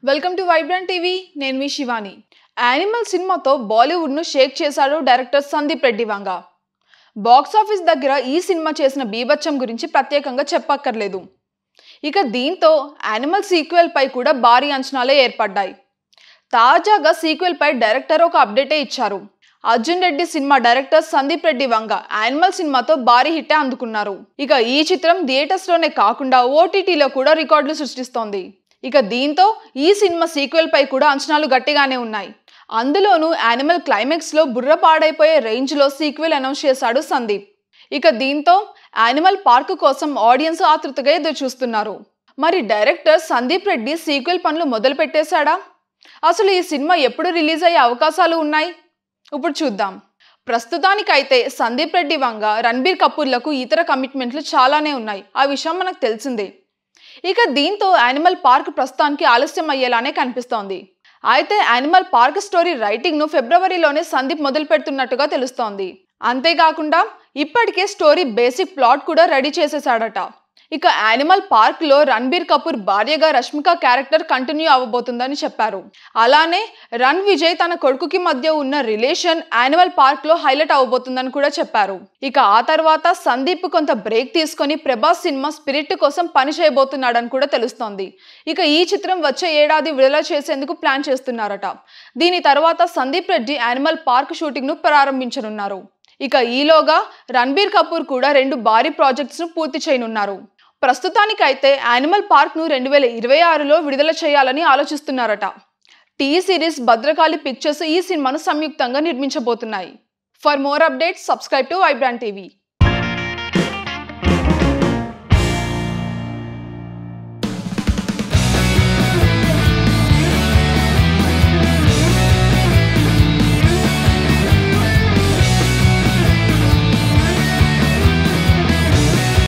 Welcome to Vibrant TV. నేను మీ Shivani. Animal సినిమాతో బాలీవుడ్ ను షేక్ చేశాడు director Sandeep Reddy Vanga. Box office దగ్గర ఈ సినిమా చేసిన బీభత్సం గురించి ప్రత్యేకంగా చెప్పక్కర్లేదు. ఇక దీంతో యానిమల్ సీక్వెల్ పై కూడా భారీ అంచనాలే ఏర్పడ్డాయి. తాజాగా సీక్వెల్ పై డైరెక్టర్ ఒక అప్డేటే ఇచ్చారు. Arjun Reddy cinema director Sandeep Reddy Vanga animal సినిమాతో భారీ హిట్టే అందుకున్నారు. ఇక ఈ చిత్రం థియేటర్స్ లోనే కాకుండా ఓటీటీలో కూడా రికార్డులు సృష్టిస్తోంది. ఇక దీంతో ఈ సినిమా సీక్వెల్ పై కూడా అంచనాలు గట్టిగానే ఉన్నాయి. అందులోనూ యానిమల్ క్లైమాక్స్ లో బుర్ర పాడైపోయే రేంజ్ లో సీక్వెల్ అనౌన్స్ చేశాడు సందీప్. ఇక దీంతో యానిమల్ పార్క్ కోసం ఆడియన్స్ ఆతృతగా ఎదురు చూస్తున్నారు. మరి డైరెక్టర్ సందీప్ రెడ్డి సీక్వెల్ పనులు మొదలు పెట్టేశాడా? అసలు ఈ సినిమా ఎప్పుడు రిలీజ్ అయ్యే అవకాశాలు ఉన్నాయి? ఇప్పుడు చూద్దాం. ప్రస్తుతానికైతే సందీప్ రెడ్డి వంగ రణబీర్ కపూర్లకు ఇతర కమిట్మెంట్లు చాలానే ఉన్నాయి. ఆ విషయం మనకు తెలిసిందే. ఇక దీంతో యానిమల్ పార్క్ ప్రస్తుతానికి ఆలస్యం అయ్యేలానే కనిపిస్తోంది. అయితే యానిమల్ పార్క్ స్టోరీ రైటింగ్ ను ఫిబ్రవరిలోనే సందీప్ మొదలు పెడుతున్నట్టుగా తెలుస్తోంది. అంతేకాకుండా ఇప్పటికే స్టోరీ బేసిక్ ప్లాట్ కూడా రెడీ చేసేసాడట. ఇక యానిమల్ పార్క్ లో రణబీర్ కపూర్ భార్యగా రష్మిక క్యారెక్టర్ కంటిన్యూ అవ్వబోతుందని చెప్పారు. అలానే రన్ విజయ్ తన కొడుకుకి మధ్య ఉన్న రిలేషన్ యానిమల్ పార్క్ లో హైలైట్ అవ్వబోతుందని కూడా చెప్పారు. ఇక ఆ తర్వాత సందీప్ కొంత బ్రేక్ తీసుకొని ప్రభాస్ సినిమా స్పిరిట్ కోసం పని చేయబోతున్నాడని కూడా తెలుస్తోంది. ఇక ఈ చిత్రం వచ్చే ఏడాది విడుదల చేసేందుకు ప్లాన్ చేస్తున్నారట. దీని తర్వాత Sandeep Reddy animal park shooting ను ప్రారంభించనున్నారు. ఇక ఈలోగా రణబీర్ కపూర్ కూడా 2 భారీ ప్రాజెక్ట్స్ ను పూర్తి చేయనున్నారు. ప్రస్తుతానికైతే యానిమల్ పార్క్ ను 2026లో విడుదల చేయాలని ఆలోచిస్తున్నారట. టీ సిరీస్ భద్రకాళి పిక్చర్స్ ఈ సినిమాను సంయుక్తంగా నిర్మించబోతున్నాయి. For more updates subscribe to Vibrant TV.